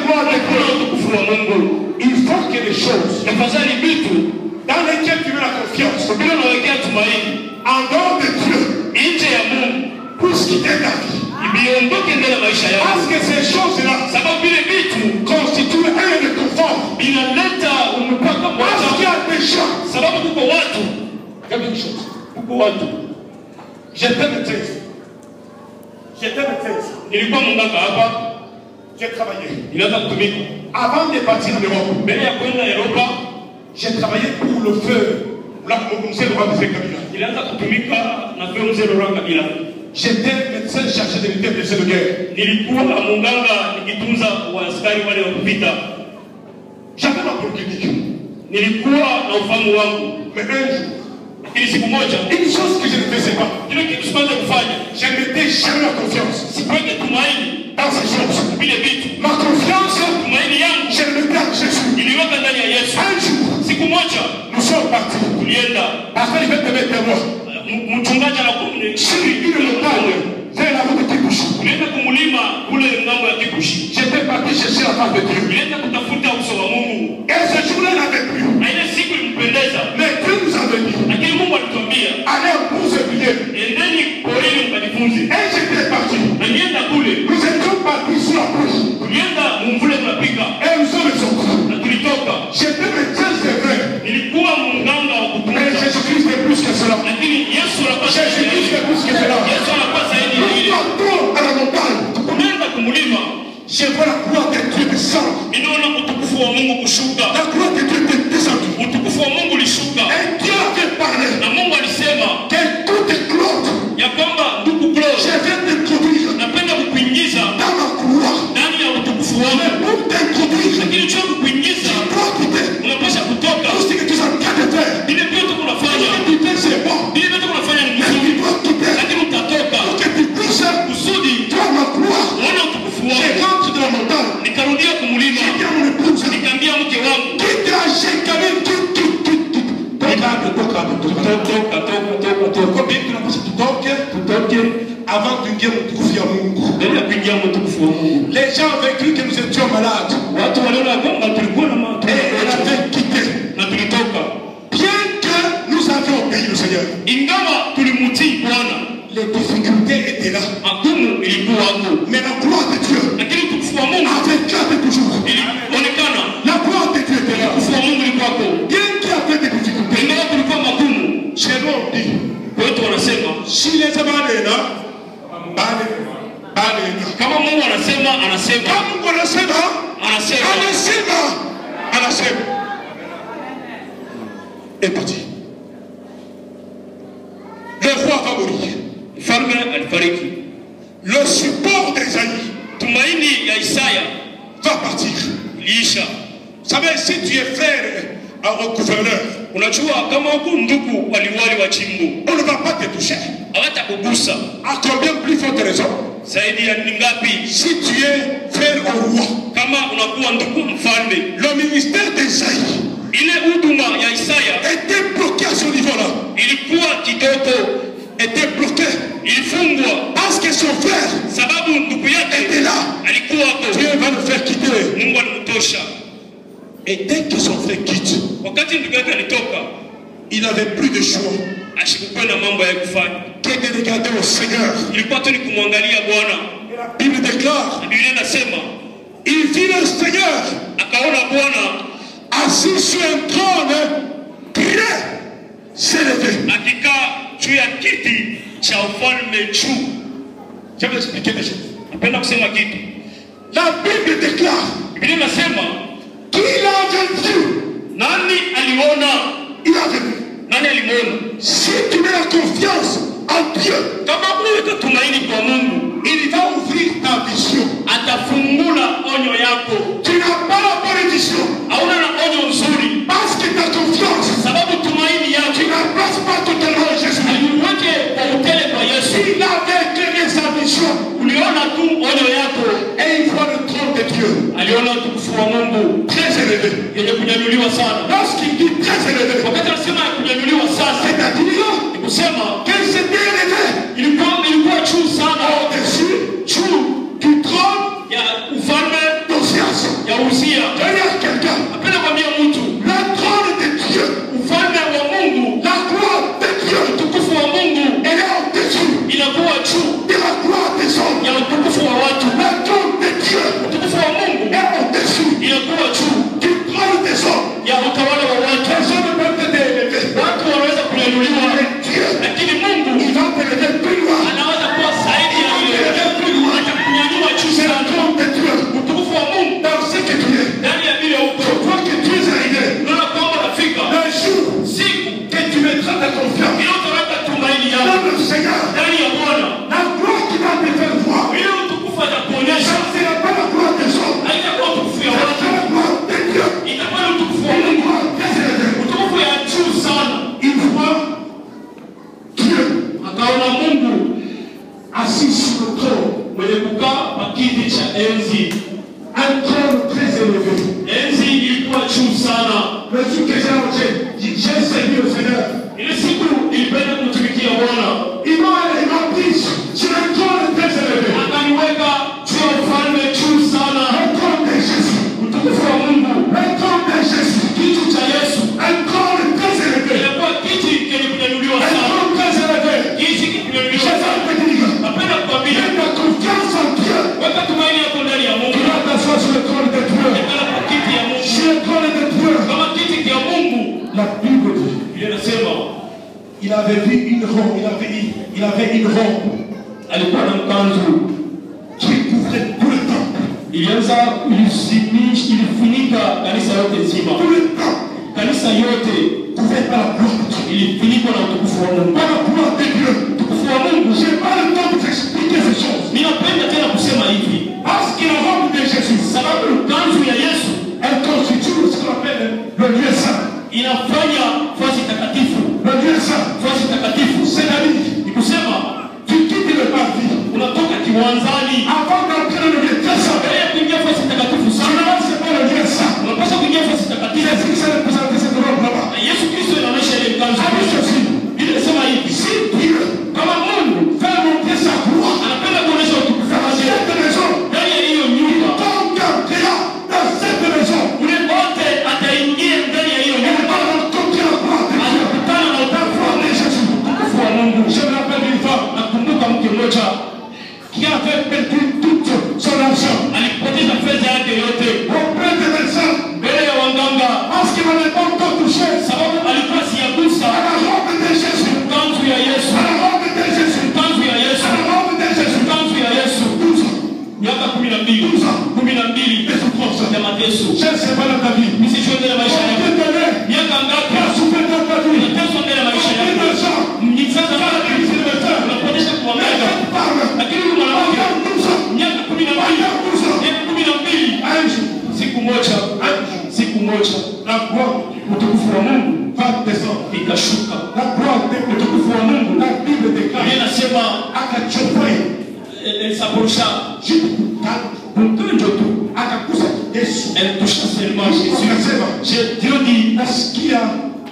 gloire de Dieu, il faut que les choses dans lesquelles tu mets la confiance, en dehors de Dieu, puissent quitter ta vie. Parce que ces choses-là constituent un réconfort. Parce qu'il y a des gens. Quelque chose. J'étais médecin. J'ai travaillé. Avant de partir en Europe, j'ai travaillé pour le feu. J'étais médecin chargé de l'unité de guerre. J'avais ma polyclinique. Mais un jour, une chose que je ne faisais pas, je ne mettais jamais la confiance dans ces choses. Ma confiance, je le mettais en Jésus. Un jour, nous sommes partis. Parce qu'il fait te mettre moi. Sur une montagne, vers la route de Kibouchi. J'étais parti chercher la face de Dieu. Et ce jour-là n'avait plus. Mais Dieu nous avait dit, allez en pouce prier. Et j'étais parti. Nous étions partis sur la pousse. Et nous sommes sortis. J'étais médecin, c'est vrai. Mais Jésus-Christ est plus que cela. Jésus-Christ est plus que cela. Nous partons à la montagne. Je vois la gloire de Dieu descendre. La gloire de Dieu descendre. Et Dieu avait parlé. Que tout est clos. Je viens t'introduire dans ma couloir. Mais pour t'introduire, tu dois quitter. Tout ce que tu es en train de faire. Quitter, c'est bon. Mais tu dois quitter. Pour que tu puisses dans ma couloir. Je rentre de la montagne. Je dis à mon épouse, quitte la chaîne quand même. Combien tu n'as pas dit avant de dire mon trouve à Mungu. Les gens avaient cru que nous étions malades. Et elle avait quitté. Bien que nous avions obéi le Seigneur, les difficultés étaient là. Mais la gloire de Dieu avait gardé toujours. La gloire de Dieu était là. Bien qu'il y avait des difficultés, chez nous on dit, si les amants sont là, kama Mungu anasema est parti. Le roi va mourir. Le support d'Esaïe va partir. Vous savez, si tu es frère au gouverneur, on ne va pas te toucher. À combien plus forte raison? Si tu es frère au roi, le ministère d'Esaïe était bloqué à ce niveau-là. Était bloqué. Parce que son frère était là. Dieu va le faire quitter. Et dès que son frère quitte, il n'avait plus de choix que de regarder au Seigneur. Et la Bible déclare, il vit le Seigneur assis sur un trône très s'élever. Je vais expliquer les choses. La Bible déclare qu'il avait vu. Il avait vu. Si tu mets la confiance en Dieu, il va ouvrir ta vision. Tu n'as pas la bonne vision. Parce que ta confiance, tu n'embrasses pas totalement Jésus. S'il avait éclairé sa vision, et il voit le trône de Dieu très élevé. Lorsqu'il dit très élevé, c'est-à-dire qu'elle s'était élevée au-dessus du trône d'Ozias. kiti cha enzi. Un trône très élevé. Enzi ilikuwa juu sana. Le jour que j'ai servi au Seigneur, Ile siku nilipenda kumtumikia Bwana. il m'a pris sur un trône très élevé. Akaniweka juu ya ufalme juu sana. Un trône de Jésus. Utukufu wa Mungu. Un trône de Jésus. Kiti cha Yesu. Un trône très élevé. Ilikuwa kiti kenye kunyanyuliwa Un sana. trône très élevé. Kiti kunyanyuliwa Je sana. veux te dire, Napenda kukwambia, mets ta confiance en Dieu. weka tumaini yako ndani ya Mungu. Tu vas t'asseoir sur le trône de Dieu. Ekala kwa kiti ya Mungu. Sur le trône de Dieu. Kama kiti ya Mungu. La Bible dit, Biblia inasema il avait vu une robe, il avait une robe alikuwa na mkanzu qui couvrait tout le temple. ilianza ilifunika kanisa yote nzima. Tout le temple Kanisa yote couvert par la gloire de Dieu. ilifunikwa na utukufu wa Mungu. Par la gloire de Dieu. Utukufu wa Mungu. Je n'ai pas le temps de t'expliquer ces choses. Ninapenda tena kusema hivi. Parce que la robe de Jésus, Sababu mkanzu ya Yesu elle constitue ce qu'on appelle le lieu saint. inafanya fasi takatifu. Le lieu saint, Fasi takatifu. c'est-à-dire, Ni kusema tu quittes le parvis. unatoka kiwanzani. Avant d'entrer dans le lieu très saint, Mbele ya kuingia fasi takatifu tu sana. n'avances pas le lieu saint. Unapaswa kuingia fasi takatifu. Jésus s'est représenté cette robe là-bas. Na Yesu Kristo anaonyesha ile mkanzu. Avec ceci, Biblia inasema hivi. si Dieu Kama Mungu fait montrer sa gloire anapenda kuonyesha utukufu dans wake cette maison, ndani ya hiyo nyumba, quiconque entrera dans cette maison, ule wote ataingia ndani ya hiyo il nyumba, va rencontrer la gloire de Dieu. atakutana na La gloire de Jésus. utukufu wa Mungu. Je me rappelle une femme Nakumbuka mke mmoja qui avait perdu tout son argent alipoteza fedha yake yote auprès des médecins mbele ya waganga, parce qu'il n'avait pas encore touché sababu alikuwa à siyagusa la robe de Jésus. kanzu ya Yesu, À la robe de Jésus. kanzu ya À Yesu, la robe de Jésus. kanzu ya Yesu. 12 ans. Miaka 12 de souffrance. ya mateso. Je ne sais pas dans ta vie. Nisijue mbele ya maisha yako. Miaka ngapi Tu as souffert dans ta vie. unateswa mbele ya maisha Combien yako? de gens Ni sasa mara qui se mettent unapotesha kuangaika. parle. Lakini huyu mwanamke Pendant 12 ans. miaka 12, Pendant 12 ans. miaka 12, Un jour, siku moja la gloire utukufu wa Mungu va descendre. ikashuka. La gloire de Utukufu wa Mungu la Bible déclare. Biblia inasema Akachopoe. saporusha mgonjwa tu Akakusa Yesu. elle touche seulement Jésus. Akasema, Dieu dit nasikia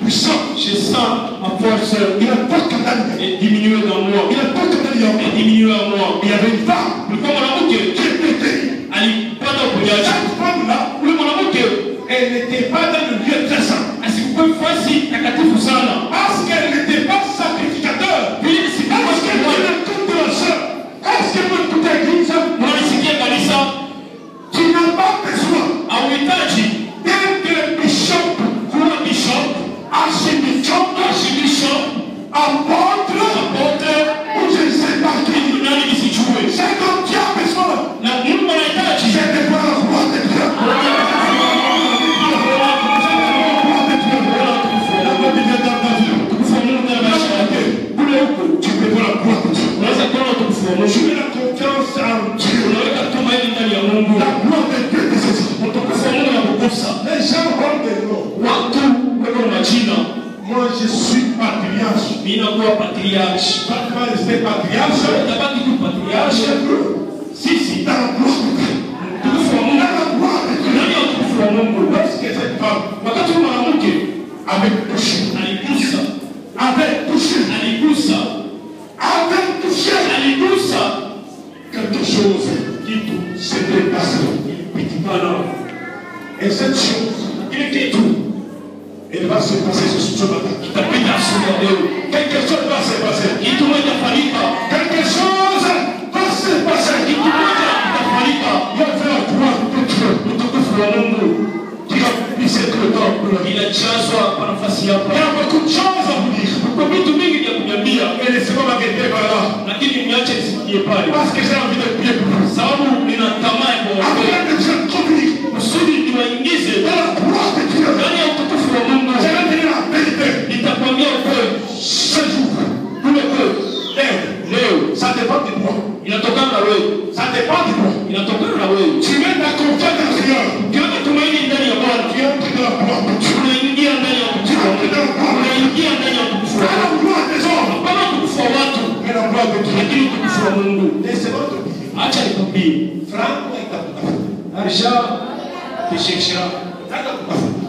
puissant. je sens ma force Inatoka ndani ya est diminuée dans moi. inatoka ndani ya Est diminuée en moi. Il y avait une femme Kulikuwa mwanamke qui était alipata uponyaji. cette femme-là, Ule mwanamke elle n'était pas dans le lieu très saint. asikuwe fasi takatifu sana. Parce qu'elle n'était pas sacrificateur. Vile Est-ce sikuwa que tu m'écoutes, ma soeur? Est-ce que tu m'écoutes, église? mwanisikia kanisa Tu n'as pas besoin auhitaji d'être bishop, kuwa bishop, archibishop, apôtre, ou je ne sais pas qui. nani nisijue. C'est comme tu as besoin. Na Mungu anahitaji C'est de voir la gloire de Dieu. La gloire de Dieu dans ta vie. utukufu wa Mungu ndani ya maisha yake. Kule huko, tu peux voir la gloire de Dieu. Unaweza kuona utukufu wa Mungu. Tu mets la confiance en Dieu. Unaweka tumaini ndani ya Mungu. La gloire de Dieu te saisit. Utukufu wa Mungu unakugusa. Les gens ont des noms. Watu wako na majina. Moi, je suis patriarche. Mimi nakuwa patriarche. Quand tu vas rester patriarche, Utabaki tu patriarche. Sisi dans la gloire de Dieu. utukufu wa Mungu. Dans la gloire de Dieu. Ndani ya utukufu wa Mungu. Lorsque cette femme Wakati mwanamke avait touché, aligusa quelque chose qui s'était passé. Et cette chose, elle va se passer ce matin. Quelque chose va se passer. Quelque chose va se passer. Il y avait la gloire de Dieu qui remplissait cette temple. Il y a beaucoup de choses à vous dire. Et laissez-moi m'arrêter par là. Parce que j'ai envie de prier pour vous. Afin de Dieu conduire dans la gloire de Dieu. Je vais dire la vérité. Ce jour, ça dépend de moi. Ça dépend de moi. Tu mets ta confiance en Dieu. Tu entres dans la gloire de Dieu. Tu entres dans la gloire de Dieu. Pas la gloire des hommes, mais la gloire de Dieu. Laissez-moi te dire, Franco itakutafuta. Argent, te cherchera.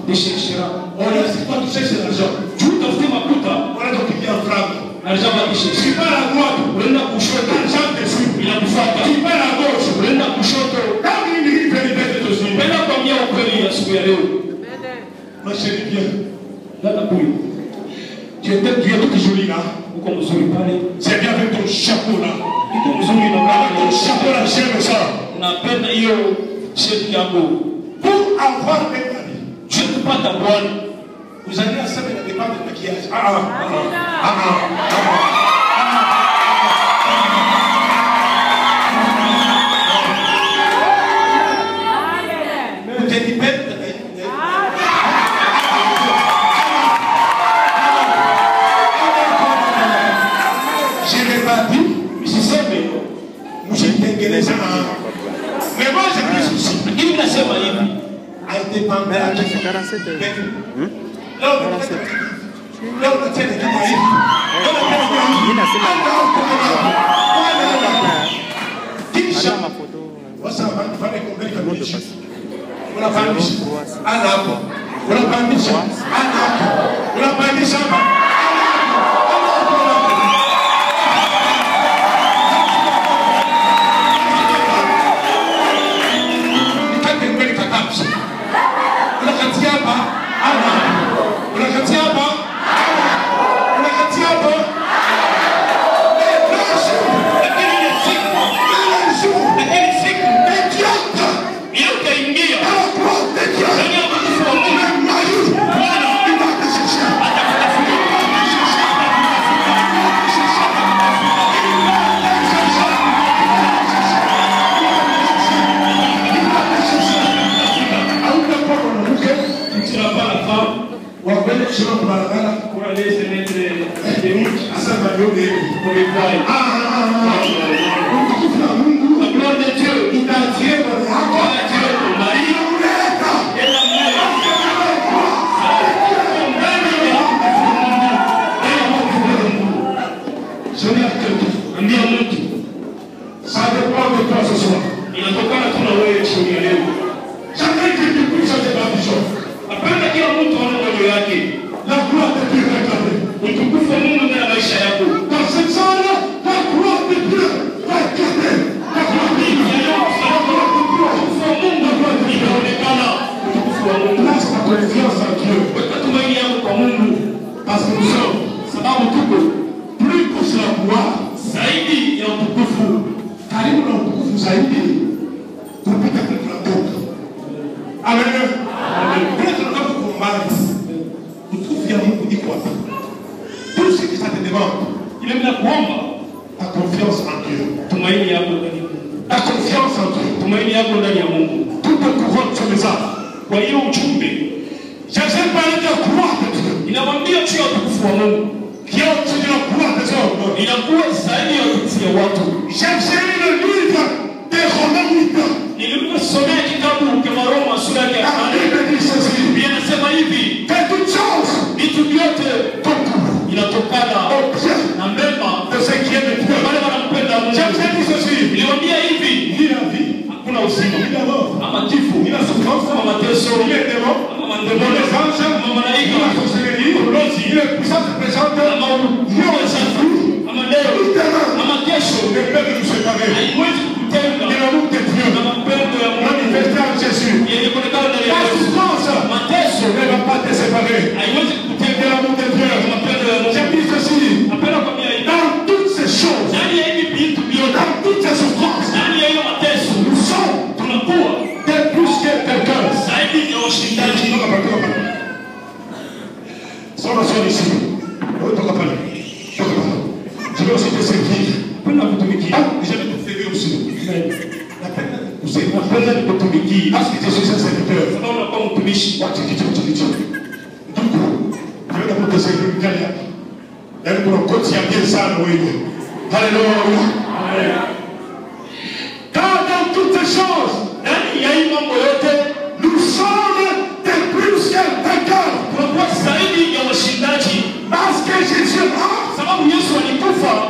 Te cherchera. On a c'est toi qui cherches l'argent. Tu t'offres ma puta. On a donc bien Franco. Argent va te chercher. Tu pars à droite, on a kushoto. L'argent te suit. Il a kufuata. Tu pars à gauche, on a kushoto. Quand il dit vérité de te suivre. Penda kwambia ukweli asubuhi ya leo. Ma chérie bien. Dada huyu. Tu es tout joli là. Uko mzuri pale. C'est bien avec ton chapeau là. Uko mzuri na Avec ton chapeau là, j'aime ça. Napenda hiyo sheti yako. Pour avoir un ami. Je kupata bwana. Vous allez à ça mais ne dépend de maquillage. Mais moi j'ai plus souci. Il nasema hivi. Mais c'est 47.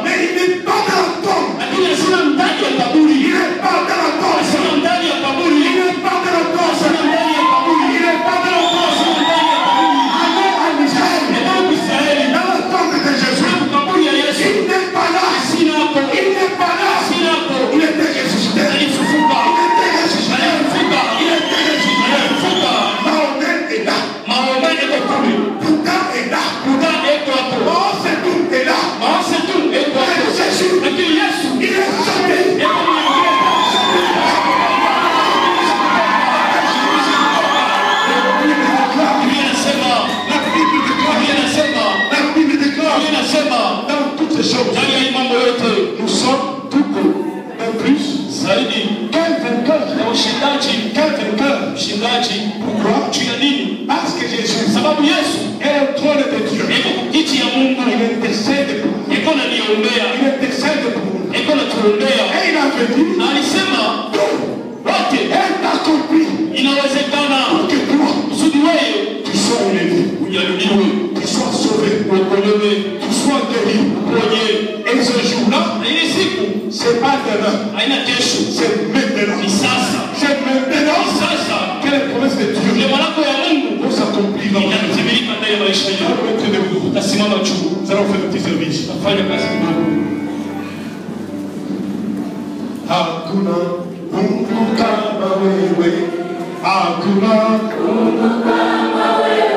Mais il n'est pas dans la tombe. Il n'est pas dans la tombe. avait dit, alisema wote est accompli. inawezekana Pour que toi, kusudi wewe tu sois enlevé, unyanyuliwe, tu sois sauvé, uokolewe, tu sois guéri. uponye. Et ce jour-là, Na ile siku c'est pas demain, haina kesho, c'est maintenant. ni sasa. C'est maintenant Ni sasa que les promesses de Dieu ile malako ya Mungu vont s'accomplir dans notre vie. itatimilika ndani ya maisha Nous yetu. allons mettre debout. Utasimama juu, Nous allons faire un petit service. utafanya kazi kidogo. Hakuna Mungu kama wewe. Hakuna Mungu kama wewe.